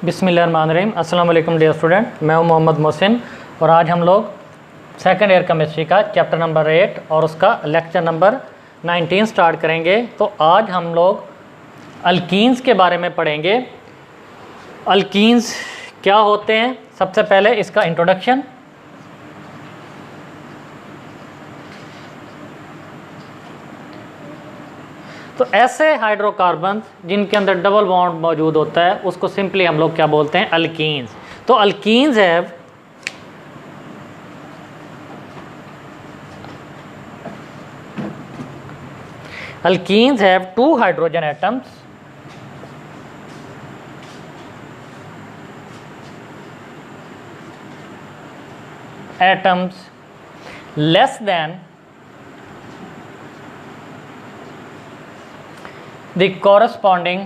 बिस्मिल्लाहिर्रहमानिर्रहीम। अस्सलाम वालेकुम डियर स्टूडेंट, मैं हूं मोहम्मद मोहसिन और आज हम लोग सेकंड ईयर केमिस्ट्री का चैप्टर नंबर 8 और उसका लेक्चर नंबर 19 स्टार्ट करेंगे। तो आज हम लोग अल्कीन्स के बारे में पढ़ेंगे। अल्कीन्स क्या होते हैं, सबसे पहले इसका इंट्रोडक्शन। तो ऐसे हाइड्रोकार्बन जिनके अंदर डबल बॉन्ड मौजूद होता है उसको सिंपली हम लोग क्या बोलते हैं, अल्कीन्स। तो alkenes have two hydrogen atoms less than the corresponding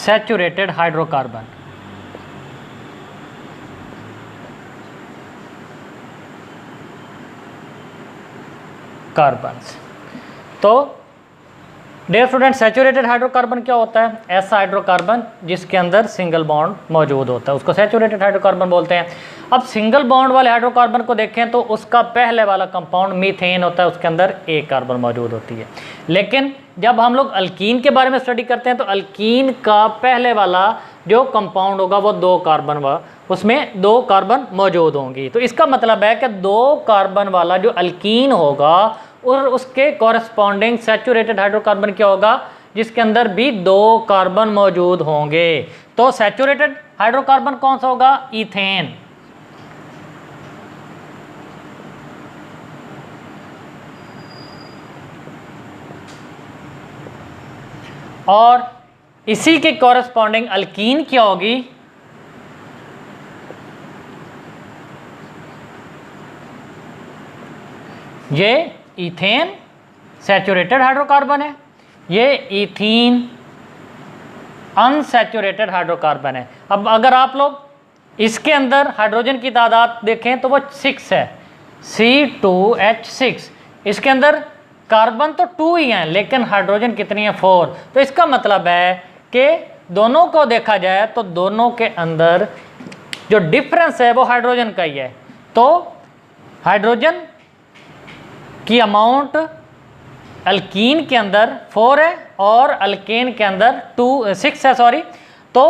saturated hydrocarbon। Carbons. तो डियर स्टूडेंट, सैचुरेटेड हाइड्रोकार्बन क्या होता है? ऐसा हाइड्रोकार्बन जिसके अंदर सिंगल बॉन्ड मौजूद होता है उसको सैचुरेटेड हाइड्रोकार्बन बोलते हैं। अब सिंगल बॉन्ड वाले हाइड्रोकार्बन को देखें तो उसका पहले वाला कंपाउंड मीथेन होता है, उसके अंदर एक कार्बन मौजूद होती है। लेकिन जब हम लोग अल्कीन के बारे में स्टडी करते हैं तो अल्कीन का पहले वाला जो कंपाउंड होगा वो उसमें दो कार्बन मौजूद होंगी। तो इसका मतलब है कि दो कार्बन वाला जो अल्कीन होगा और उसके कॉरेस्पॉन्डिंग सैचुरेटेड हाइड्रोकार्बन क्या होगा, जिसके अंदर भी दो कार्बन मौजूद होंगे। तो सैचुरेटेड हाइड्रोकार्बन कौन सा होगा? ईथेन। और इसी के कॉरेस्पॉन्डिंग अल्कीन क्या होगी? ये ईथेन सैचुरेटेड हाइड्रोकार्बन है, ये ईथीन अनसैचुरेटेड हाइड्रोकार्बन है। अब अगर आप लोग इसके अंदर हाइड्रोजन की तादाद देखें तो वो 6 है, C2H6। इसके अंदर कार्बन तो 2 ही हैं लेकिन हाइड्रोजन कितनी है? 4। तो इसका मतलब है कि दोनों को देखा जाए तो दोनों के अंदर जो डिफरेंस है वो हाइड्रोजन का ही है। तो हाइड्रोजन की अमाउंट अल्कीन के अंदर 4 है और अल्केन के अंदर 6 है, सॉरी। तो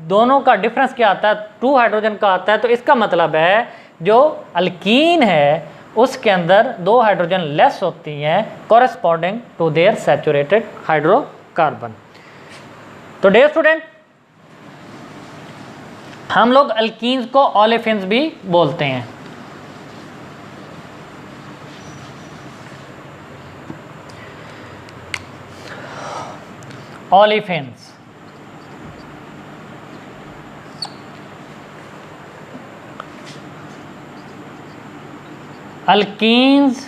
दोनों का डिफरेंस क्या आता है? 2 हाइड्रोजन का आता है। तो इसका मतलब है जो अल्कीन है उसके अंदर 2 हाइड्रोजन लेस होती हैं corresponding to their saturated hydrocarbon. तो डियर स्टूडेंट, हम लोग अल्कीन्स को ओलेफिन्स भी बोलते हैं। Olefins Alkenes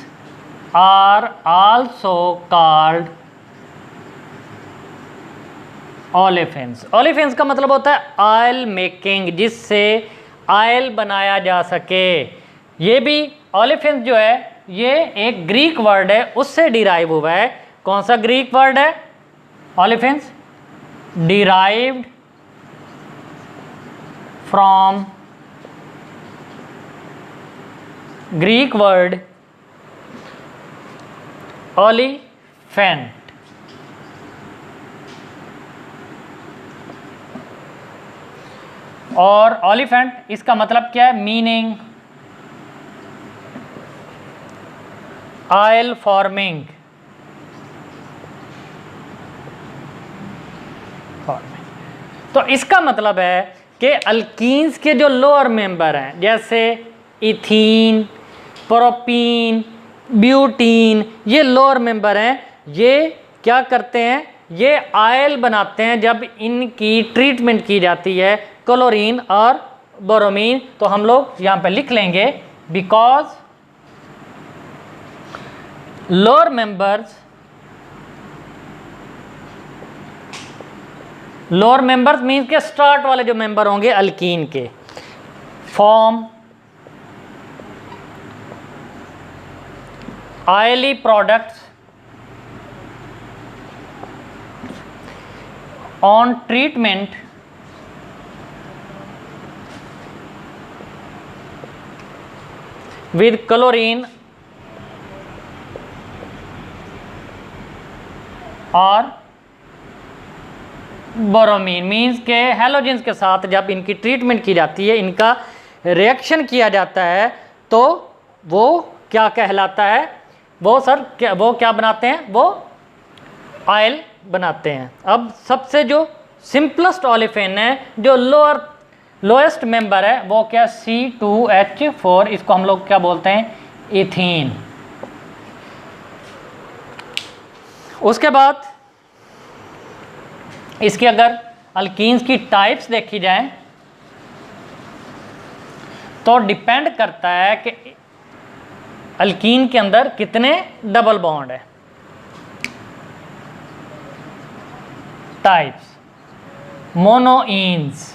are also called olefins। olefins का मतलब होता है ऑयल मेकिंग, जिससे ऑयल बनाया जा सके। ये भी olefins जो है ये एक ग्रीक वर्ड है, उससे डिराइव हुआ है। कौन सा ग्रीक वर्ड है? olefins derived from Greek word Oliphant. और ओलिफेंट इसका मतलब क्या है? Meaning oil forming. तो इसका मतलब है कि अल्कीन्स के जो लोअर मेंबर हैं जैसे इथीन, प्रोपीन, ब्यूटीन, ये लोअर मेंबर हैं। ये क्या करते हैं? ये ऑयल बनाते हैं जब इनकी ट्रीटमेंट की जाती है क्लोरीन और बोरोमीन। तो हम लोग यहाँ पे लिख लेंगे बिकॉज लोअर मेंबर्स मीन्स के स्टार्ट वाले जो मेंबर होंगे अल्कीन के, form oily products on treatment with chlorine और बोरोमीन, मीन्स के हेलोजेंस के साथ जब इनकी ट्रीटमेंट की जाती है, इनका रिएक्शन किया जाता है, तो वो क्या कहलाता है? वो क्या बनाते हैं? वो ऑयल बनाते हैं। अब सबसे जो सिंपलेस्ट ओलेफिन है, जो लोएस्ट मेंबर है, वो क्या? C2H4, इसको हम लोग क्या बोलते हैं? इथीन। उसके बाद इसके अगर अल्कीन्स की टाइप्स देखी जाए तो डिपेंड करता है कि अल्कीन के अंदर कितने डबल बॉन्ड है। Types: monoenes,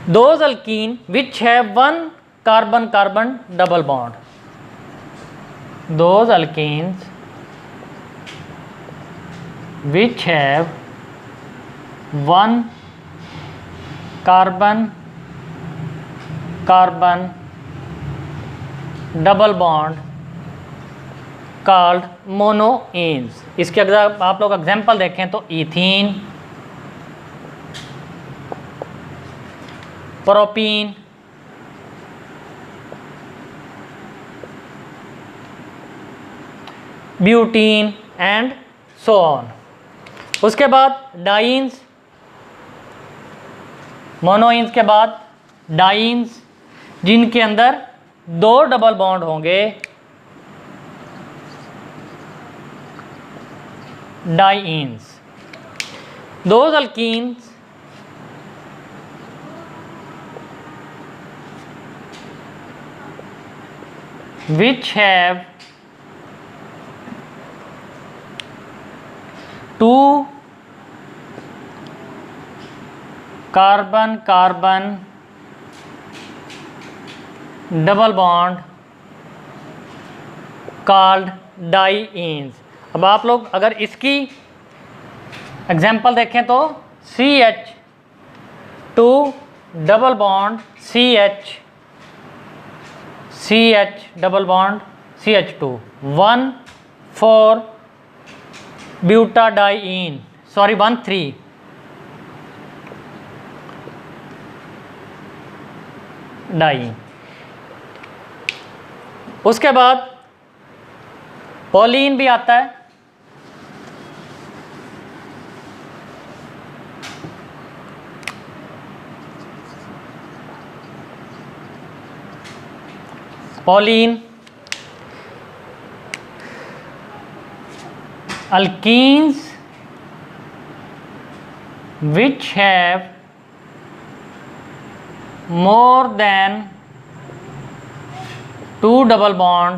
those alkene which have one carbon carbon double bond, those alkenes which have one carbon carbon double bond called monoenes। इसके अगर आप लोग एग्जांपल देखें तो ethene, propene, butene and so on. उसके बाद dance, मोनोइन्स के बाद डाइन्स, जिनके अंदर 2 डबल बॉन्ड होंगे, dance. Those alkenes which have 2 carbon carbon double bond called dance. अब आप लोग अगर इसकी एग्जांपल देखें तो CH2 double bond CH double bond CH2, 1,4 ब्यूटाडाइइन, 1,3 diene. उसके बाद पॉलीन भी आता है। Pauline alkenes which have more than 2 double bond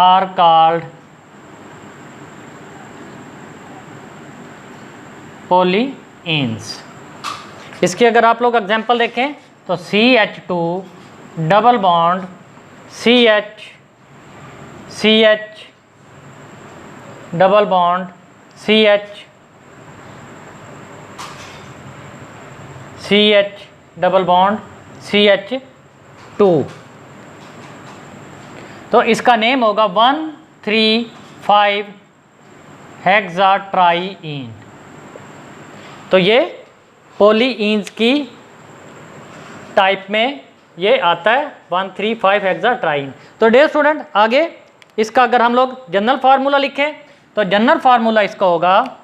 are called polyenes। इसकी अगर आप लोग एग्जांपल देखें तो CH2 double bond CH double bond CH double bond CH2, तो इसका नेम होगा 1,3,5 हेक्साट्राइइन। तो ये पॉलीइन्स की टाइप में ये आता है 1,3,5 हेक्साट्राइइन। तो डियर स्टूडेंट, आगे इसका अगर हम लोग जनरल फार्मूला लिखें तो जनरल फार्मूला इसका होगा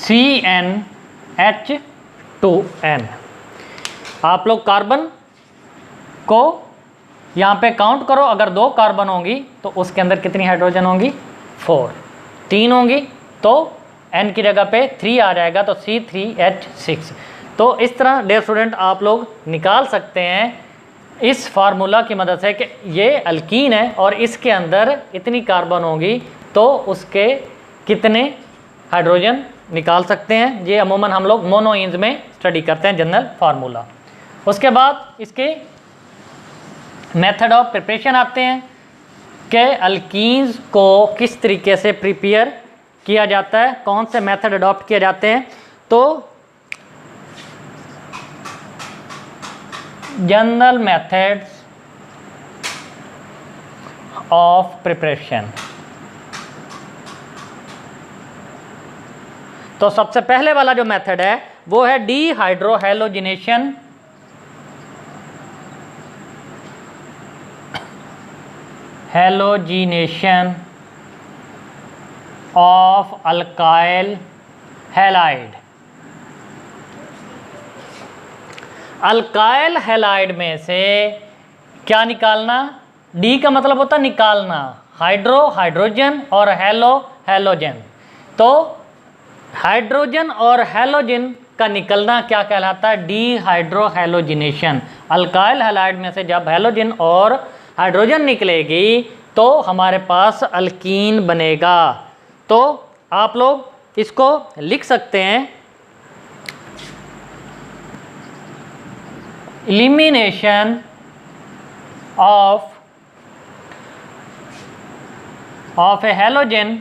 CnH2n। आप लोग कार्बन को यहाँ पे काउंट करो, अगर 2 कार्बन होंगी तो उसके अंदर कितनी हाइड्रोजन होंगी? 4। 3 होंगी तो n की जगह पे 3 आ जाएगा, तो C3H6। तो इस तरह डियर स्टूडेंट आप लोग निकाल सकते हैं इस फार्मूला की मदद से कि ये अल्कीन है और इसके अंदर इतनी कार्बन होगी तो उसके कितने हाइड्रोजन निकाल सकते हैं। ये अमूमन हम लोग मोनोइंस में स्टडी करते हैं, जनरल फार्मूला। उसके बाद इसके मेथड ऑफ प्रिपरेशन आते हैं कि अल्कीन्स को किस तरीके से प्रिपेयर किया जाता है, कौन से मेथड अडॉप्ट किए जाते हैं। तो जनरल मेथड्स ऑफ प्रिपरेशन। तो सबसे पहले वाला जो मेथड है वो है dehydrohalogenation of alkyl halide. Alkyl halide में से क्या निकालना, डी का मतलब होता है निकालना, हाइड्रोजन और हैलोजन। तो हाइड्रोजन और हैलोजन का निकलना क्या कहलाता है, डीहाइड्रोहेलोजिनेशन। अल्काइल हैलाइड में से जब हैलोजन और हाइड्रोजन निकलेगी तो हमारे पास अल्कीन बनेगा। तो आप लोग इसको लिख सकते हैं, elimination of A halogen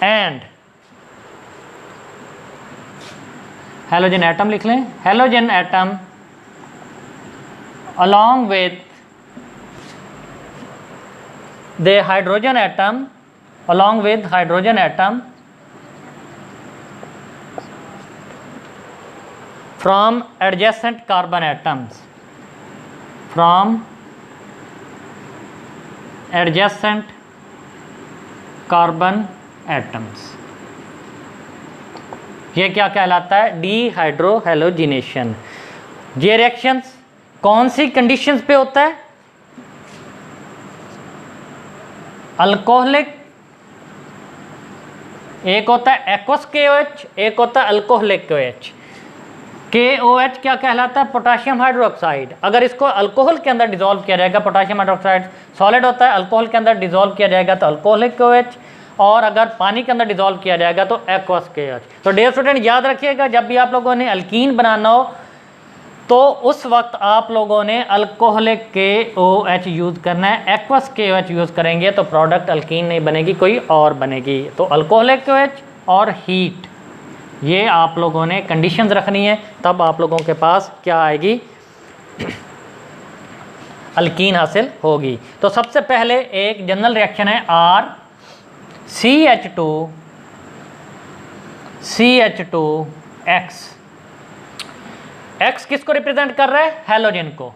and halogen atom लिख लें, halogen atom along with the hydrogen atom from adjacent carbon atoms, ये क्या कहलाता है, डीहाइड्रोहेलोजिनेशन। ये रिएक्शंस कौन सी कंडीशंस पे होता है, अल्कोहलिक, एक होता है एक्वस KOH, एक होता है अल्कोहलिक KOH। KOH क्या कहलाता है, पोटाशियम हाइड्रोक्साइड। अगर इसको अल्कोहल के अंदर डिसॉल्व किया जाएगा, पोटाशियम हाइड्रोक्साइड सॉलिड होता है, अल्कोहल के अंदर डिसॉल्व किया जाएगा तो अल्कोहलिक KOH, और अगर पानी के अंदर डिसॉल्व किया जाएगा तो एक्वस KOH। तो डियर स्टूडेंट याद रखिएगा, जब भी आप लोगों ने अल्कीन बनाना हो तो उस वक्त आप लोगों ने अल्कोहलिक KOH यूज़ करना है, एक्वस KOH यूज़ करेंगे तो प्रोडक्ट अल्कीन नहीं बनेगी, कोई और बनेगी। तो अल्कोहलिक KOH और हीट, ये आप लोगों ने कंडीशंस रखनी है, तब आप लोगों के पास क्या आएगी, अल्कीन हासिल होगी। तो सबसे पहले एक जनरल रिएक्शन है RCH2X। X किसको रिप्रेजेंट कर रहा है, हैलोजन को।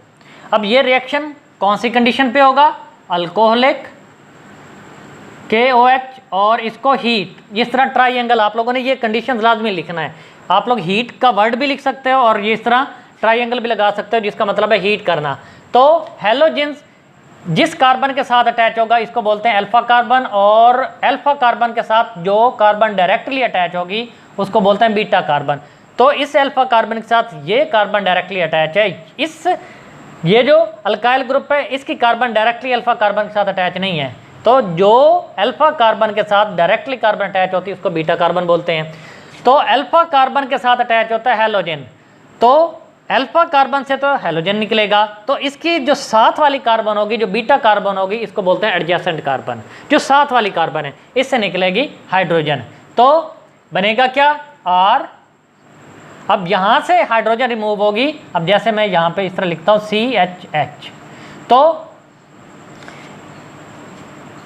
अब ये रिएक्शन कौन सी कंडीशन पे होगा, अल्कोहलिक KOH और इसको हीट। जिस तरह ट्राइंगल, आप लोगों ने ये कंडीशन लाजमी लिखना है। आप लोग हीट का वर्ड भी लिख सकते हो और ये इस तरह ट्राइंगल भी लगा सकते हो जिसका मतलब है हीट करना। तो हैलोजन जिस कार्बन के साथ अटैच होगा इसको बोलते हैं अल्फा कार्बन, और अल्फा कार्बन के साथ जो कार्बन डायरेक्टली अटैच होगी उसको बोलते हैं बीटा कार्बन। तो इस अल्फा कार्बन के साथ ये कार्बन डायरेक्टली अटैच है, ये जो अल्काइल ग्रुप है इसकी कार्बन डायरेक्टली अल्फा कार्बन के साथ अटैच नहीं है। तो जो अल्फा कार्बन के साथ डायरेक्टली कार्बन अटैच होती है उसको बीटा कार्बन बोलते हैं। तो अल्फा कार्बन के साथ अटैच होता है हैलोजन, तो अल्फा कार्बन से तो हैलोजन निकलेगा, तो इसकी जो साथ वाली कार्बन होगी, जो बीटा कार्बन होगी, इसको बोलते हैं एडजेसेंट कार्बन। जो साथ वाली कार्बन है इससे निकलेगी हाइड्रोजन, तो बनेगा क्या, R। अब यहाँ से हाइड्रोजन रिमूव होगी। अब जैसे मैं यहाँ पे इस तरह लिखता हूँ CHH, तो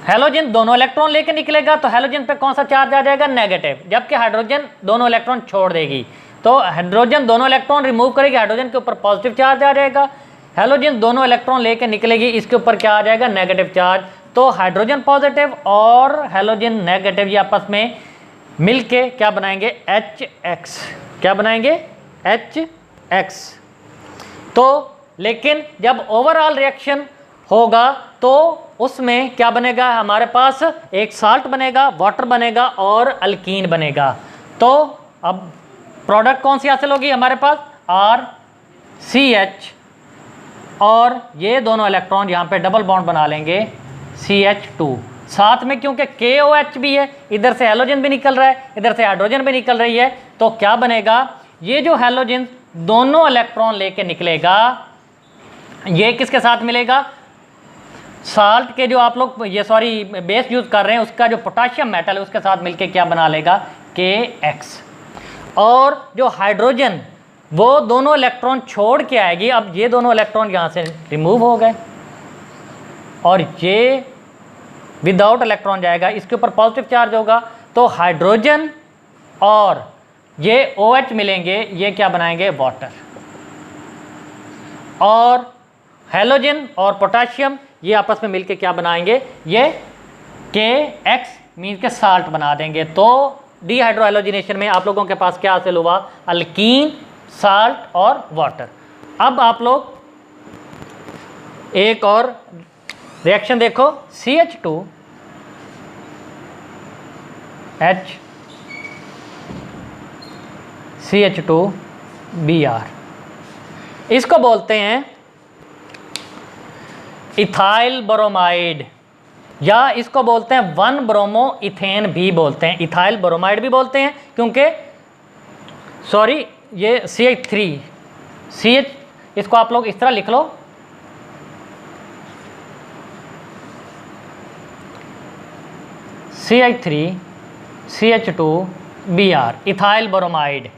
हैलोजन दोनों इलेक्ट्रॉन लेके निकलेगा, तो हैलोजन पे कौन सा चार्ज आ जाएगा, नेगेटिव, जबकि हाइड्रोजन दोनों इलेक्ट्रॉन छोड़ देगी। तो हाइड्रोजन दोनों इलेक्ट्रॉन रिमूव करेगी, हाइड्रोजन के ऊपर पॉजिटिव चार्ज आ जाएगा। हैलोजन दोनों इलेक्ट्रॉन लेके निकलेगी, इसके ऊपर क्या आ जाएगा, नेगेटिव चार्ज। तो हाइड्रोजन पॉजिटिव और हैलोजन नेगेटिव ये आपस में मिलके क्या बनाएंगे, HX। क्या बनाएंगे, HX। तो लेकिन जब ओवरऑल रिएक्शन होगा तो उसमें क्या बनेगा, हमारे पास एक साल्ट बनेगा, वाटर बनेगा और अल्कीन बनेगा। तो अब प्रोडक्ट कौन सी हासिल होगी हमारे पास, RCH, और ये दोनों इलेक्ट्रॉन यहाँ पे डबल बॉन्ड बना लेंगे CH2 साथ में, क्योंकि KOH भी है, इधर से हैलोजन भी निकल रहा है, इधर से हाइड्रोजन भी निकल रही है, तो क्या बनेगा, ये जो हैलोजन दोनों इलेक्ट्रॉन लेके निकलेगा, ये किसके साथ मिलेगा, साल्ट के जो आप लोग ये सॉरी बेस यूज कर रहे हैं उसका जो पोटाशियम मेटल है उसके साथ मिलके क्या बना लेगा, KX। और जो हाइड्रोजन वो दोनों इलेक्ट्रॉन छोड़ के आएगी, अब ये दोनों इलेक्ट्रॉन यहाँ से रिमूव हो गए और ये विदाउट इलेक्ट्रॉन जाएगा, इसके ऊपर पॉजिटिव चार्ज होगा, तो हाइड्रोजन और ये OH मिलेंगे, ये क्या बनाएंगे, वाटर। और हैलोजन और पोटाशियम ये आपस में मिलके क्या बनाएंगे, ये KX मीन के साल्ट बना देंगे। तो डिहाइड्रोहाइलोजिनेशन में आप लोगों के पास क्या हासिल हुआ, अल्कीन, साल्ट और वाटर। अब आप लोग एक और रिएक्शन देखो, CH2H CH2Br, इसको बोलते हैं इथाइल ब्रोमाइड, या इसको बोलते हैं 1 ब्रोमो इथेन भी बोलते हैं, इथाइल ब्रोमाइड भी बोलते हैं, क्योंकि सॉरी ये CH3 CH, इसको आप लोग इस तरह लिख लो, CH3 CH2Br इथाइल ब्रोमाइड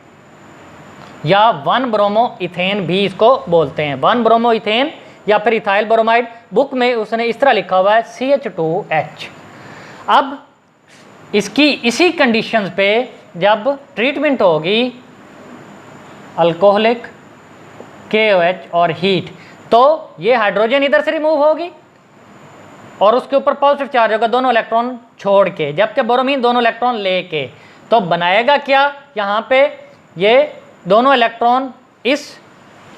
या 1 ब्रोमो इथेन भी इसको बोलते हैं, 1 ब्रोमो इथेन या फिर इथाइल ब्रोमाइड। बुक में उसने इस तरह लिखा हुआ है CH2H। अब इसकी इसी कंडीशंस पे जब ट्रीटमेंट होगी अल्कोहलिक, KOH और हीट, तो ये हाइड्रोजन इधर से रिमूव होगी और उसके ऊपर पॉजिटिव चार्ज होगा दोनों इलेक्ट्रॉन छोड़ के, जबकि बोरोमीन दोनों इलेक्ट्रॉन लेके, तो बनाएगा क्या, यहाँ पे ये दोनों इलेक्ट्रॉन इस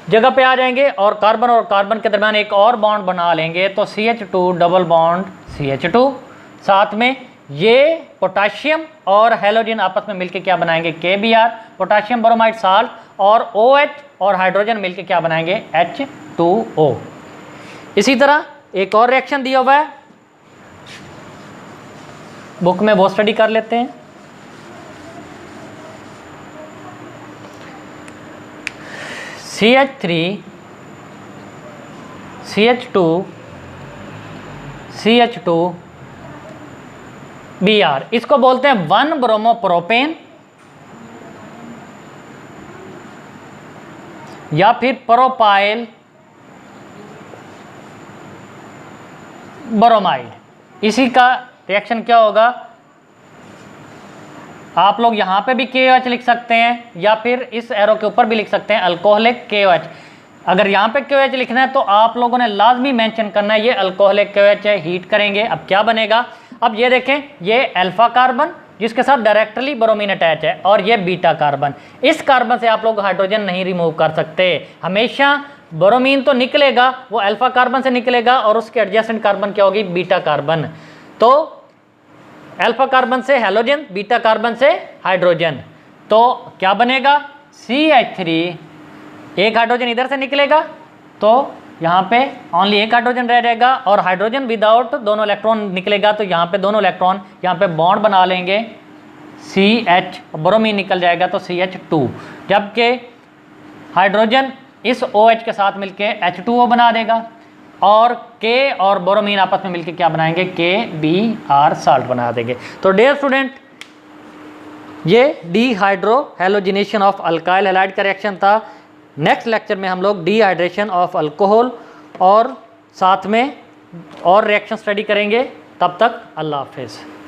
जगह पे आ जाएंगे और कार्बन के दरमियान एक और बॉन्ड बना लेंगे, तो CH2 डबल बॉन्ड CH2, साथ में ये पोटाशियम और हैलोजन आपस में मिलके क्या बनाएंगे, KBr, पोटाशियम ब्रोमाइड साल्ट, और OH और हाइड्रोजन मिलके क्या बनाएंगे, H2O। इसी तरह एक और रिएक्शन दिया हुआ है बुक में, वो स्टडी कर लेते हैं। CH3 CH2 CH2Br, इसको बोलते हैं 1 ब्रोमो प्रोपेन या फिर प्रोपाइल ब्रोमाइड। इसी का रिएक्शन क्या होगा, आप लोग यहाँ पे भी KOH लिख सकते हैं या फिर इस एरो के ऊपर भी लिख सकते हैं अल्कोहलिक KOH। अगर यहाँ पे KOH लिखना है तो आप लोगों ने लाजमी मेंशन करना है ये अल्कोहलिक KOH है, हीट करेंगे। अब क्या बनेगा, अब ये देखें, ये अल्फा कार्बन जिसके साथ डायरेक्टली ब्रोमीन अटैच है और ये बीटा कार्बन। इस कार्बन से आप लोग हाइड्रोजन नहीं रिमूव कर सकते, हमेशा ब्रोमीन तो निकलेगा, वो अल्फा कार्बन से निकलेगा और उसके एडजेसेंट कार्बन क्या होगी, बीटा कार्बन। तो अल्फा कार्बन से हैलोजन, बीटा कार्बन से हाइड्रोजन, तो क्या बनेगा, CH3, एक हाइड्रोजन इधर से निकलेगा तो यहाँ पे ओनली एक हाइड्रोजन रह जाएगा, और हाइड्रोजन विदाउट दोनों इलेक्ट्रॉन निकलेगा तो यहाँ पे दोनों इलेक्ट्रॉन यहाँ पे बॉन्ड बना लेंगे, CH, ब्रोमीन निकल जाएगा तो CH2, जबकि हाइड्रोजन इस OH के साथ मिलके H2O बना देगा, और K और ब्रोमीन आपस में मिलके क्या बनाएंगे, KBr साल्ट बना देंगे। तो डियर स्टूडेंट, ये डिहाइड्रोहैलोजिनेशन ऑफ अल्काइल हैलाइड का रिएक्शन था। नेक्स्ट लेक्चर में हम लोग डिहाइड्रेशन ऑफ अल्कोहल और साथ में और रिएक्शन स्टडी करेंगे। तब तक अल्लाह हाफिज़।